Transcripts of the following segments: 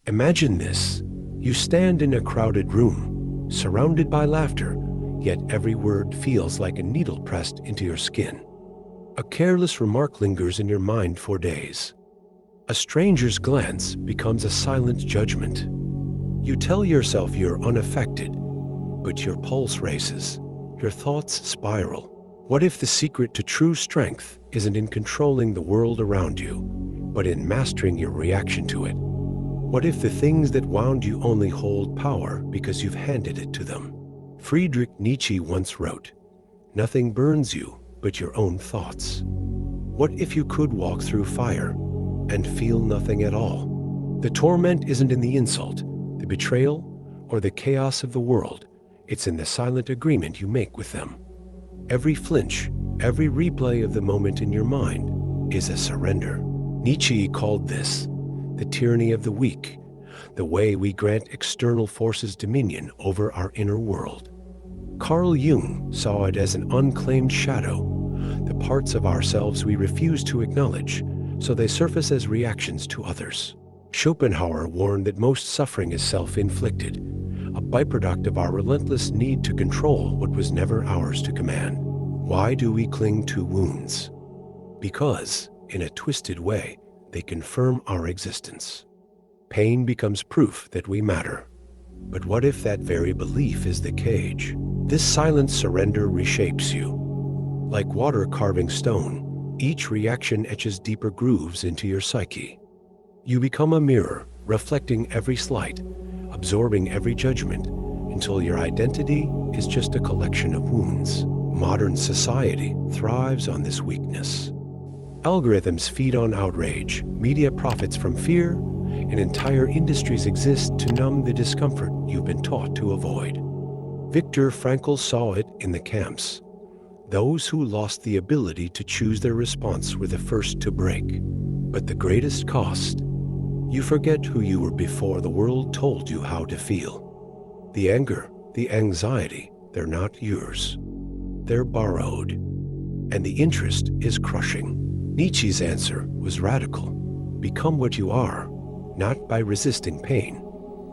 Imagine this. You stand in a crowded room, surrounded by laughter, yet every word feels like a needle pressed into your skin. A careless remark lingers in your mind for days. A stranger's glance becomes a silent judgment. You tell yourself you're unaffected, but your pulse races, your thoughts spiral. What if the secret to true strength isn't in controlling the world around you, but in mastering your reaction to it? What if the things that wound you only hold power because you've handed it to them? Friedrich Nietzsche once wrote, "Nothing burns you but your own thoughts." What if you could walk through fire and feel nothing at all? The torment isn't in the insult, the betrayal, or the chaos of the world. It's in the silent agreement you make with them. Every flinch, every replay of the moment in your mind is a surrender. Nietzsche called this the tyranny of the weak, the way we grant external forces dominion over our inner world. Carl Jung saw it as an unclaimed shadow, the parts of ourselves we refuse to acknowledge, so they surface as reactions to others. Schopenhauer warned that most suffering is self-inflicted, a byproduct of our relentless need to control what was never ours to command. Why do we cling to wounds? Because, in a twisted way, they confirm our existence. Pain becomes proof that we matter. But what if that very belief is the cage? This silent surrender reshapes you. Like water carving stone, each reaction etches deeper grooves into your psyche. You become a mirror, reflecting every slight, absorbing every judgment, until your identity is just a collection of wounds. Modern society thrives on this weakness. Algorithms feed on outrage, media profits from fear, and entire industries exist to numb the discomfort you've been taught to avoid. Viktor Frankl saw it in the camps. Those who lost the ability to choose their response were the first to break. But the greatest cost, you forget who you were before the world told you how to feel. The anger, the anxiety, they're not yours. They're borrowed. And the interest is crushing. Nietzsche's answer was radical. Become what you are, not by resisting pain,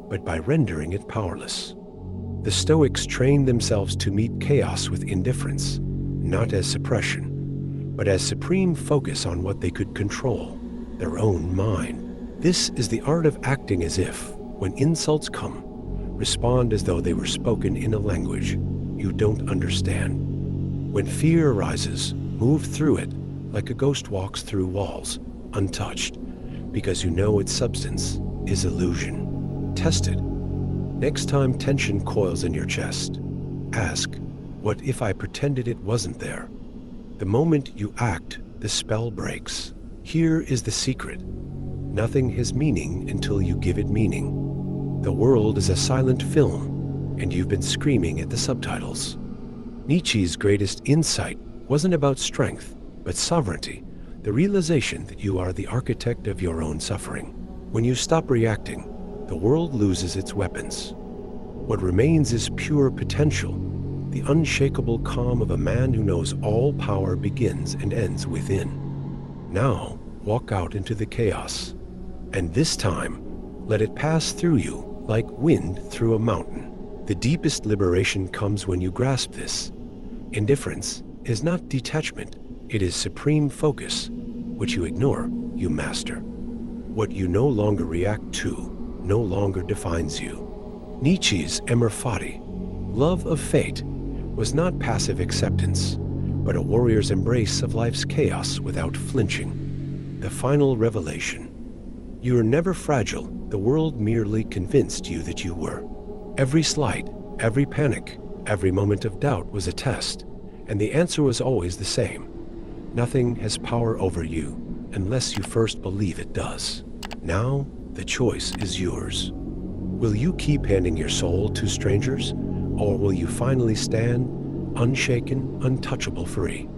but by rendering it powerless. The Stoics trained themselves to meet chaos with indifference, not as suppression, but as supreme focus on what they could control, their own mind. This is the art of acting as if, when insults come, respond as though they were spoken in a language you don't understand. When fear arises, move through it like a ghost walks through walls, untouched, because you know its substance is illusion. Test it. Next time tension coils in your chest, ask, what if I pretended it wasn't there? The moment you act, the spell breaks. Here is the secret. Nothing has meaning until you give it meaning. The world is a silent film, and you've been screaming at the subtitles. Nietzsche's greatest insight wasn't about strength, but sovereignty, the realization that you are the architect of your own suffering. When you stop reacting, the world loses its weapons. What remains is pure potential, the unshakable calm of a man who knows all power begins and ends within. Now, walk out into the chaos, and this time, let it pass through you like wind through a mountain. The deepest liberation comes when you grasp this. Indifference is not detachment, it is supreme focus. What you ignore, you master. What you no longer react to, no longer defines you. Nietzsche's Emmer Fati, love of fate, was not passive acceptance, but a warrior's embrace of life's chaos without flinching. The final revelation. You are never fragile, the world merely convinced you that you were. Every slight, every panic, every moment of doubt was a test, and the answer was always the same. Nothing has power over you unless you first believe it does. Now, the choice is yours. Will you keep handing your soul to strangers, or will you finally stand unshaken, untouchable free?